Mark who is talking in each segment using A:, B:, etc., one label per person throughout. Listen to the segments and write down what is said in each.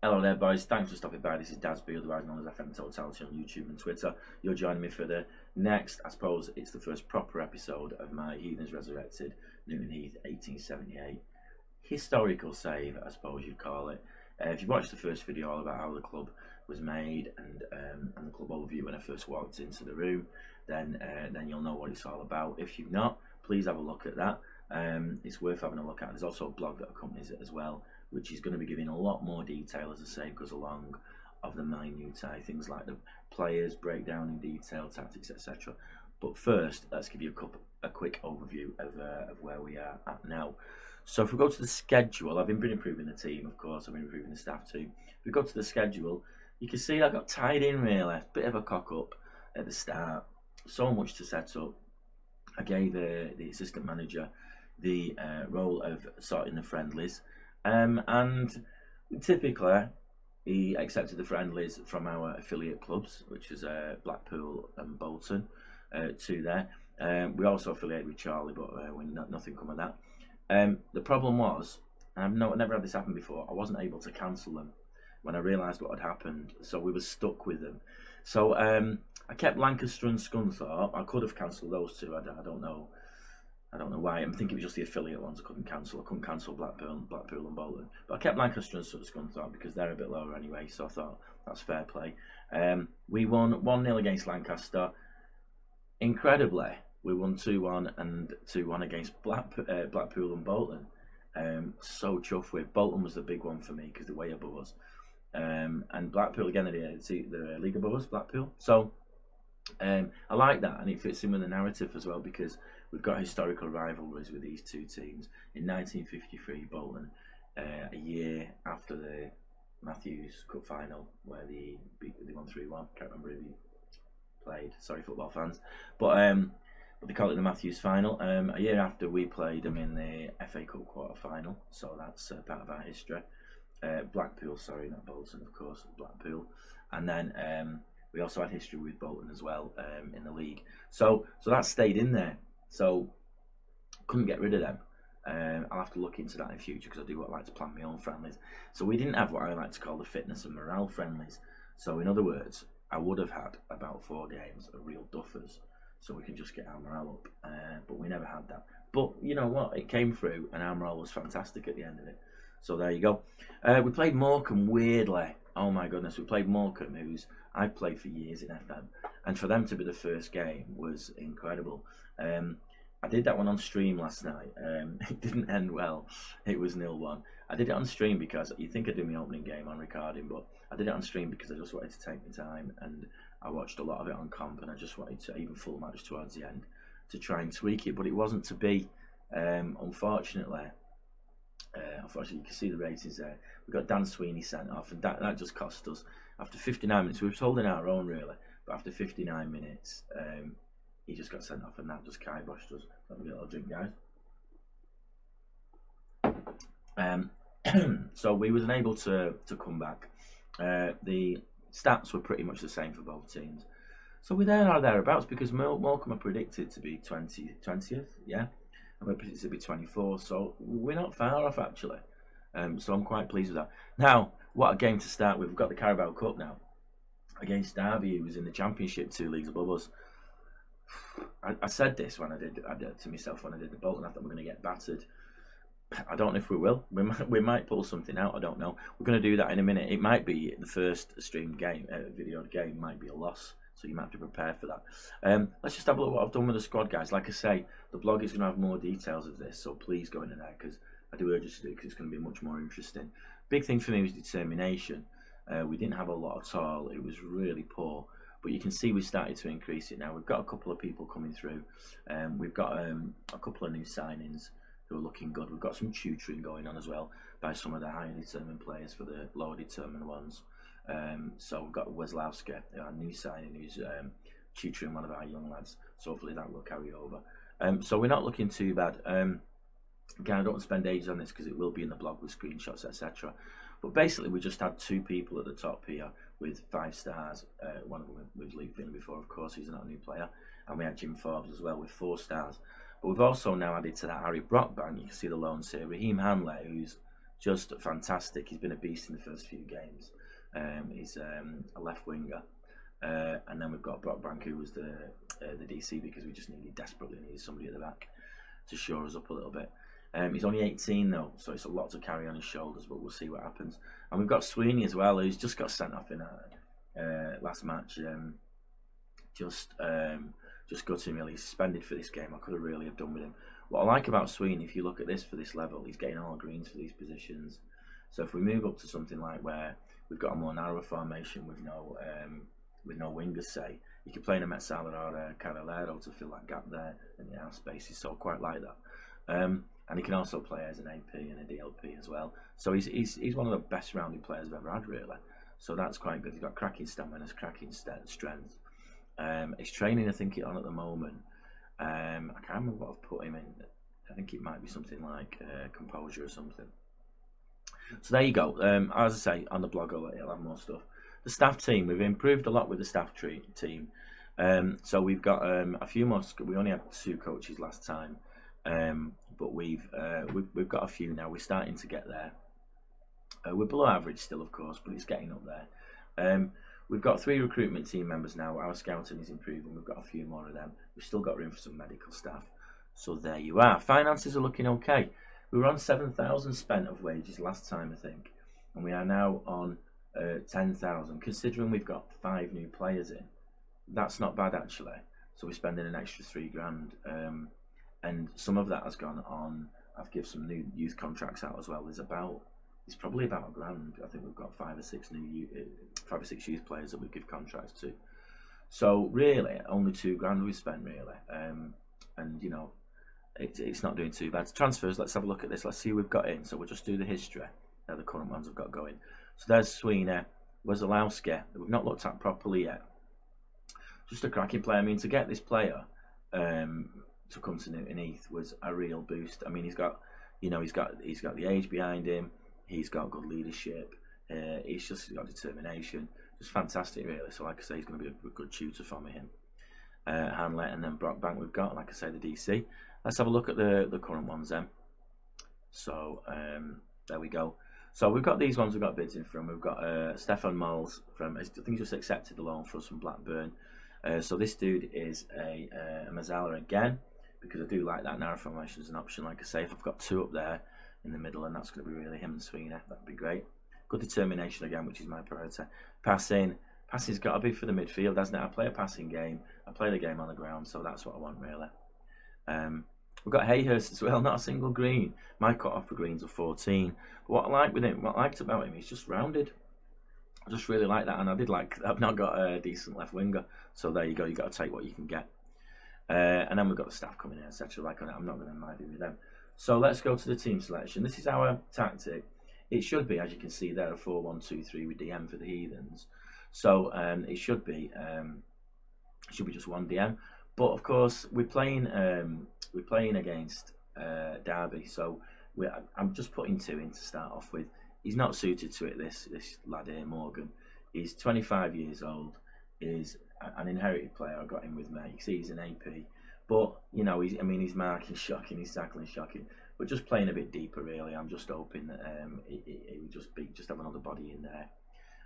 A: Hello there, boys. Thanks for stopping by. This is Dasby, otherwise known as FM Totality on YouTube and Twitter. You're joining me for the next, I suppose it's the first proper episode of my Heathens Resurrected, Newton Heath 1878 historical save, I suppose you'd call it. If you watched the first video all about how the club was made and the club overview when I first walked into the room, then you'll know what it's all about. If you've not, please have a look at that. It's worth having a look at. There's also a blog that accompanies it as well, which is going to be giving a lot more detail as the save goes along of the minutiae, things like the players, breakdown in detail, tactics, etc. But first, let's give you a quick overview of where we are at now. So if we go to the schedule, I've been improving the team, of course, I've been improving the staff too. If we go to the schedule, you can see I got tied in really, bit of a cock up at the start, so much to set up. I gave the assistant manager the role of sorting the friendlies. And typically he accepted the friendlies from our affiliate clubs, which is Blackpool and Bolton, two there. We also affiliated with Charlie, but nothing come of that. The problem was, and I've never had this happen before, I wasn't able to cancel them when I realised what had happened, so we were stuck with them. So I kept Lancaster and Scunthorpe. I could have cancelled those two. I don't know why. I'm thinking it was just the affiliate ones I couldn't cancel. I couldn't cancel Blackpool and Bolton. But I kept Lancaster and Scunthorpe because they're a bit lower anyway, so I thought that's fair play. We won 1-0 against Lancaster. Incredibly, we won 2-1 and 2-1 against Blackpool and Bolton. So chuffed with. Bolton was the big one for me because they're way above us. And Blackpool, again, the league above us, Blackpool. So I like that, and it fits in with the narrative as well because we've got historical rivalries with these two teams. In 1953, Bolton, a year after the Matthews Cup final, where they won 3-1. Can't remember who he played. Sorry, football fans, but they call it the Matthews final. A year after we played them in the FA Cup quarter final, so that's part of our history. Blackpool, sorry, not Bolton, of course, Blackpool, and then we also had history with Bolton as well in the league. So that stayed in there. So couldn't get rid of them. I'll have to look into that in future because I do like to plan my own friendlies. So we didn't have what I like to call the fitness and morale friendlies. So in other words, I would have had about 4 games of real duffers, so we can just get our morale up. But we never had that. But you know what? It came through, and our morale was fantastic at the end of it. So there you go. We played Morecambe weirdly. Oh my goodness, we played Morecambe, who's I've played for years in FM, and for them to be the first game was incredible. I did that one on stream last night. It didn't end well. It was 0-1. I did it on stream because you think I'd do my opening game on recording, but I did it on stream because I just wanted to take my time, and I watched a lot of it on comp, and I just wanted to, even full match towards the end, to try and tweak it, but it wasn't to be. Unfortunately, you can see the ratings there. We got Dan Sweeney sent off, and that just cost us. After 59 minutes, we were holding our own really, but after 59 minutes, he just got sent off, and that just kiboshed us. Let me get a little drink, guys. So we was unable to come back. The stats were pretty much the same for both teams. So we're there or thereabouts because Morecambe are predicted to be 20th, yeah. And we're predicted to be 24th, so we're not far off actually. So I'm quite pleased with that. Now, what a game to start with. We've got the Carabao Cup now against Derby, who was in the Championship 2 leagues above us. I said this when I did to myself when I did the Bolton. I thought we're going to get battered. I don't know if we will. We might pull something out. I don't know. We're going to do that in a minute. It might be the first streamed game, videoed game, might be a loss. So you might have to prepare for that. Let's just have a look at what I've done with the squad, guys. Like I say, the blog is going to have more details of this, so please go into there because I do urge you to do it because it's going to be much more interesting. Big thing for me was determination. We didn't have a lot at all. It was really poor. But you can see we started to increase it now. We've got a couple of people coming through. We've got a couple of new signings who are looking good. We've got some tutoring going on as well by some of the higher determined players for the lower determined ones. So we've got Weslowski, our new signing, who's tutoring one of our young lads. So hopefully that will carry over. So we're not looking too bad. Again, I don't want to spend ages on this because it will be in the blog with screenshots, etc. But basically, we just had 2 people at the top here with 5 stars. One of them was Lee Finn before, of course, he's not a new player. And we had Jim Forbes as well with 4 stars. But we've also now added to that Harry Brockbank. You can see the loans here. Raheem Hanley, who's just fantastic. He's been a beast in the first few games. He's a left winger, and then we've got Brock Bank, who was the DC, because we just desperately needed somebody at the back to shore us up a little bit. He's only 18 though, so it's a lot to carry on his shoulders, but we'll see what happens. And we've got Sweeney as well, who's just got sent off in last match. Just gutting, really. He's suspended for this game. I could have really have done with him. What I like about Sweeney, if you look at this for this level, he's getting all greens for these positions. So if we move up to something like where we've got a more narrow formation with no wingers, say, you could play in a Metzala or a Carabao to fill that gap there in the half spaces. So I quite like that. And he can also play as an AP and a DLP as well. So he's one of the best rounded players I've ever had, really. So that's quite good. He's got cracking stamina, cracking strength. His training, I think, on at the moment. I can't remember what I've put him in. I think it might be something like composure or something. So there you go. As I say, on the blog it'll have more stuff. The staff team, we've improved a lot with the staff team. So we've got a few more. We only had 2 coaches last time, but we've got a few now. We're starting to get there. We're below average still, of course, but it's getting up there. We've got 3 recruitment team members now. Our scouting is improving. We've got a few more of them. We've still got room for some medical staff. So there you are. Finances are looking okay. We were on 7,000 spent of wages last time, I think, and we are now on 10,000. Considering we've got 5 new players in, that's not bad actually. So we're spending an extra £3,000, and some of that has gone on. I've given some new youth contracts out as well. It's probably about £1,000. I think we've got 5 or 6 youth players that we give contracts to. So really, only £2,000 we spent really, and you know, it's not doing too bad. Transfers. Let's have a look at this. Let's see who we've got in. So we'll just do the history. The current ones we've got going. So there's Sweeney, Wazalowski, that we've not looked at properly yet. Just a cracking player. I mean, to get this player to come to Newton Heath was a real boost. I mean, he's got the age behind him. He's got good leadership. He's got determination. Just fantastic, really. So, like I say, he's going to be a good tutor for me. Him, Hanley, and then Brock Bank we've got. Like I say, the DC. Let's have a look at the current ones then. So there we go. So we've got these ones we've got bids in from. We've got Stefan Moles from, I think he just accepted the loan for us from Blackburn. So this dude is a Metzala again, because I do like that narrow formation as an option. Like I say, if I've got 2 up there in the middle, and that's going to be really him and Sweeney, that'd be great. Good determination again, which is my priority. Passing's got to be for the midfield, hasn't it? I play a passing game. I play the game on the ground, so that's what I want really. We've got Hayhurst as well, not a single green. My cut-off for greens are 14. But what I like with him, what I liked about him, he's just rounded. I just really like that, and I've not got a decent left winger, so there you go. You got to take what you can get. And then we've got the staff coming in, etc. Like I'm not going to mind with them. So let's go to the team selection. This is our tactic. It should be, as you can see there, a 4-1-2-3 with DM for the Heathens. So it should be just one DM. But of course, we're playing against Derby, so I'm just putting 2 in to start off with. He's not suited to it. This lad here, Morgan. He's 25 years old. Is an inherited player. I got him with me. You see, he's an AP, but you know, his marking shocking, his tackling shocking. But just playing a bit deeper, really. I'm just hoping that it would just have another body in there.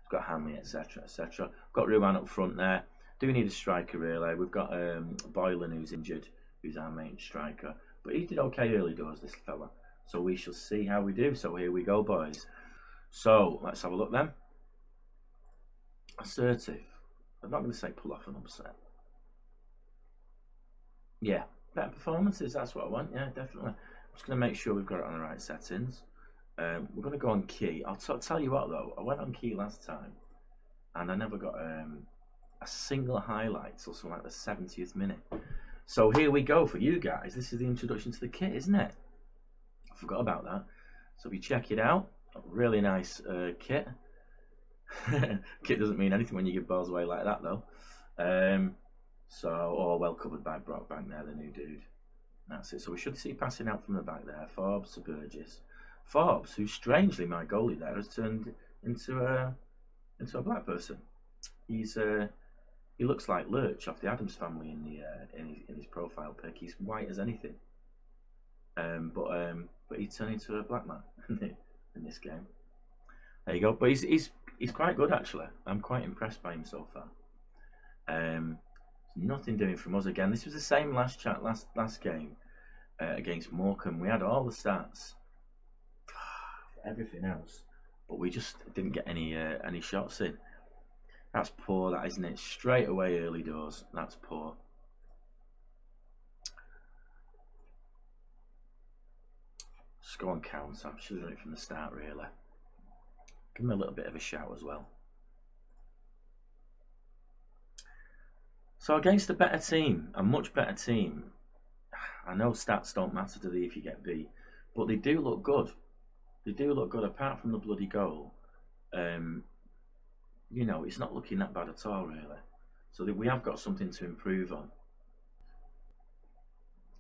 A: We've got Hanley, etc., etc. Got Ruan up front there. Do need a striker really. We've got Boylan who's injured, who's our main striker, but he did okay early doors, this fella. So we shall see how we do. So here we go, boys. So let's have a look then. Assertive. I'm not going to say pull off an upset. Yeah, better performances. That's what I want. Yeah, definitely. I'm just going to make sure we've got it on the right settings. We're going to go on key. I'll tell you what though. I went on key last time, and I never got a single highlight till something like the 70th minute. So here we go for you guys. This is the introduction to the kit, isn't it? I forgot about that. So if you check it out, a really nice kit. Kit doesn't mean anything when you give balls away like that though. So all well covered by Brock Bank there, the new dude. That's it. So we should see passing out from the back there. Forbes to Burgess. Forbes, who strangely my goalie there has turned into a black person. He looks like Lurch off the Addams Family in his profile pic. He's white as anything. But he turned into a black man. in this game. There you go. But he's quite good actually. I'm quite impressed by him so far. Nothing doing from us again. This was the same last game against Morecambe. We had all the stats, everything else, but we just didn't get any shots in. That's poor, that isn't it? Straight away early doors. That's poor. Just go on counter. Should have done it from the start really. Give him a little bit of a shout as well. So against a better team, a much better team, I know stats don't matter to thee if you get beat, but they do look good. They do look good apart from the bloody goal. You know, it's not looking that bad at all really. So we have got something to improve on.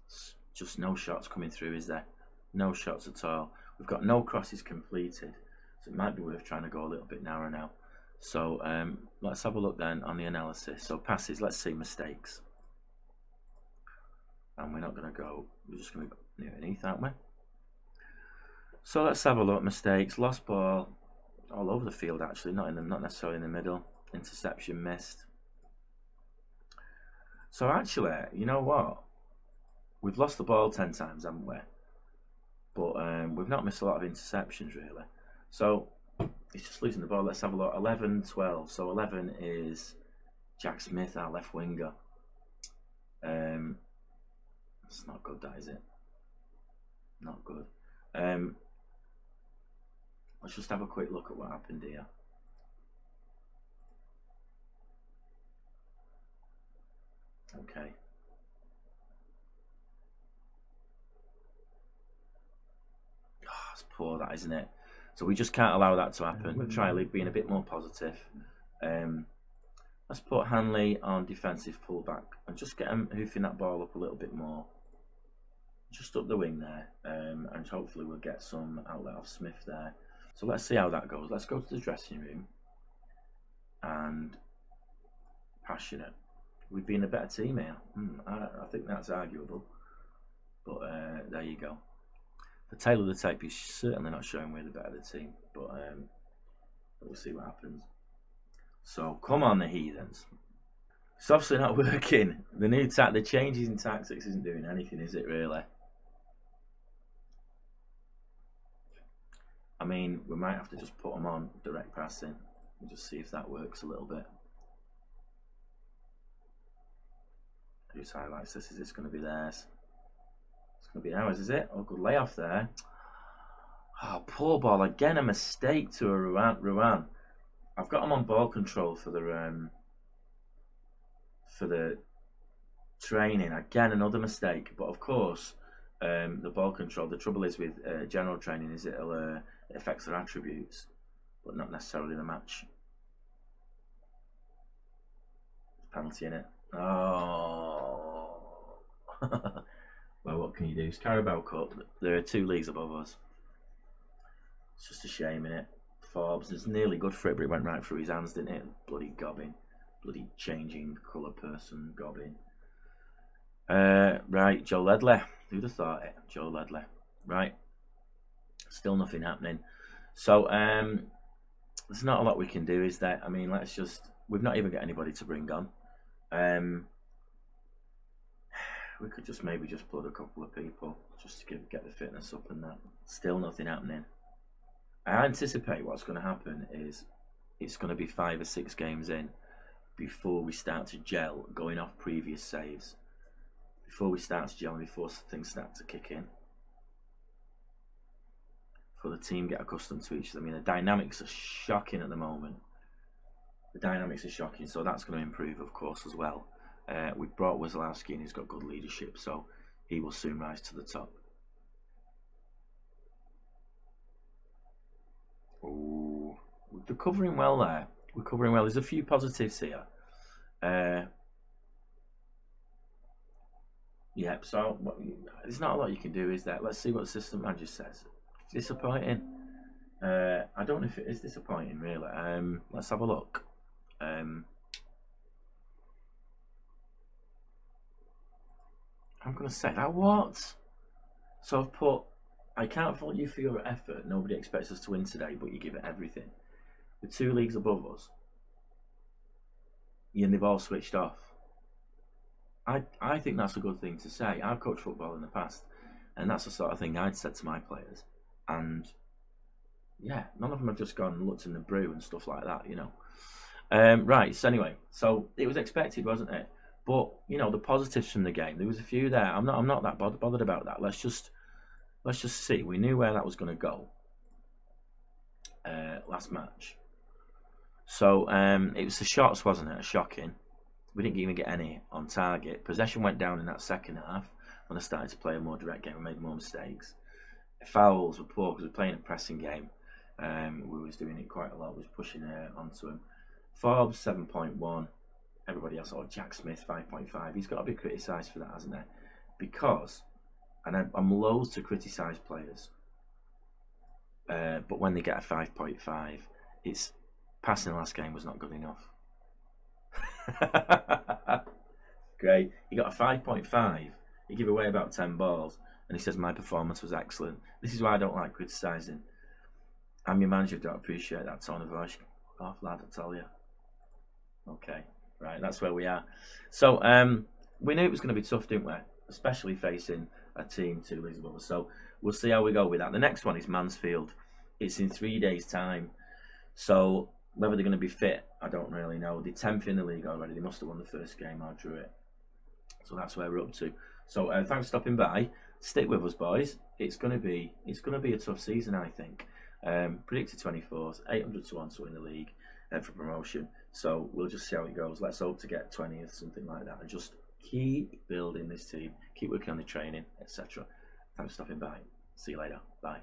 A: It's just no shots coming through, is there? No shots at all. We've got no crosses completed. So it might be worth trying to go a little bit narrower now. So let's have a look then on the analysis. So passes, let's see mistakes. And we're not going to go, we're just going to go near underneath, aren't we? So let's have a look. Mistakes, lost ball, all over the field actually, not necessarily in the middle. Interception missed. So actually, you know what? We've lost the ball 10 times, haven't we? But we've not missed a lot of interceptions really. So he's just losing the ball. Let's have a look. 11, 12. So 11 is Jack Smith, our left winger. It's not good, that is it? Not good. Let's just have a quick look at what happened here. Okay. Oh, it's poor, that, isn't it? So we just can't allow that to happen. We'll try being a bit more positive. Let's put Hanley on defensive fullback and just get him hoofing that ball up a little bit more. Just up the wing there, and hopefully we'll get some outlet off Smith there. So let's see how that goes. Let's go to the dressing room and passionate. We've been a better team here. I think that's arguable, but there you go. The tail of the tape is certainly not showing we're the better team, but we'll see what happens. So come on, the Heathens. It's obviously not working. The changes in tactics isn't doing anything, is it really? I mean, we might have to just put them on direct passing and just see if that works a little bit. Whose highlights this? Is this going to be theirs? It's going to be ours, is it? Oh, good layoff there. Oh, poor ball. Again, a mistake to a Ruan. I've got him on ball control for the training. Again, another mistake. But of course, the ball control, the trouble is with general training is it affects their attributes, but not necessarily the match. Penalty in it. Oh. Well, what can you do? It's Carabao Cup. There are 2 leagues above us. It's just a shame, innit? Forbes is nearly good for it, but it went right through his hands, didn't it? Bloody gobbing. Bloody changing colour person gobbing. Right, Joe Ledley. Who'd have thought it? Joe Ledley. Right. Still nothing happening. So, there's not a lot we can do, is there? I mean, we've not even got anybody to bring on. We could just maybe blood a couple of people just to get the fitness up and that. Still nothing happening. I anticipate what's going to happen is it's going to be 5 or 6 games in before we start to gel, going off previous saves. Before we start to gel and before things start to kick in. For the team get accustomed to each other. I mean, the dynamics are shocking at the moment. The dynamics are shocking, so that's going to improve, of course, as well. We've brought Wazlowski and he's got good leadership, so he will soon rise to the top. Oh, we're covering well there. We're covering well. There's a few positives here. Yep, so there's not a lot you can do, is there? Let's see what the assistant manager says. Disappointing. I don't know if it is disappointing, really. Let's have a look. I'm going to say that. What? So I've put I can't fault you for your effort. Nobody expects us to win today, but you give it everything. With 2 leagues above us, and they've all switched off. I think that's a good thing to say. I've coached football in the past, and that's the sort of thing I'd said to my players. And yeah, none of them have just gone and looked in the brew and stuff like that, you know. Right, so anyway, so it was expected, wasn't it? But you know, the positives from the game, there was a few there. I'm not that bothered about that. Let's just see. We knew where that was going to go last match. So it was the shots, wasn't it? Shocking. We didn't even get any on target. Possession went down in that second half when I started to play a more direct game. We made more mistakes. Fouls were poor because we were playing a pressing game. We was doing it quite a lot. We was pushing onto him. Forbes 7.1. Everybody else, Jack Smith 5.5. He's got to be criticised for that, hasn't he? Because, and I'm loath to criticise players, but when they get a 5.5, it's passing the last game was not good enough. Great. He got a 5.5. He gave away about 10 balls, and he says my performance was excellent. This is why I don't like criticising. I'm your manager. Don't appreciate that tone of voice. Off, lad, I tell you. Okay, right. That's where we are. So we knew it was going to be tough, didn't we? Especially facing a team 2 leagues above us. So we'll see how we go with that. The next one is Mansfield. It's in 3 days' time. So whether they're going to be fit, I don't really know. They're 10th in the league already. They must have won the first game or drew it. So that's where we're up to. So thanks for stopping by. Stick with us, boys. It's going to be a tough season, I think. Predicted 24th, 800 to 1 to win the league for promotion. So we'll just see how it goes. Let's hope to get 20th, something like that, and just keep building this team, keep working on the training, etc. Thanks for stopping by. See you later. Bye.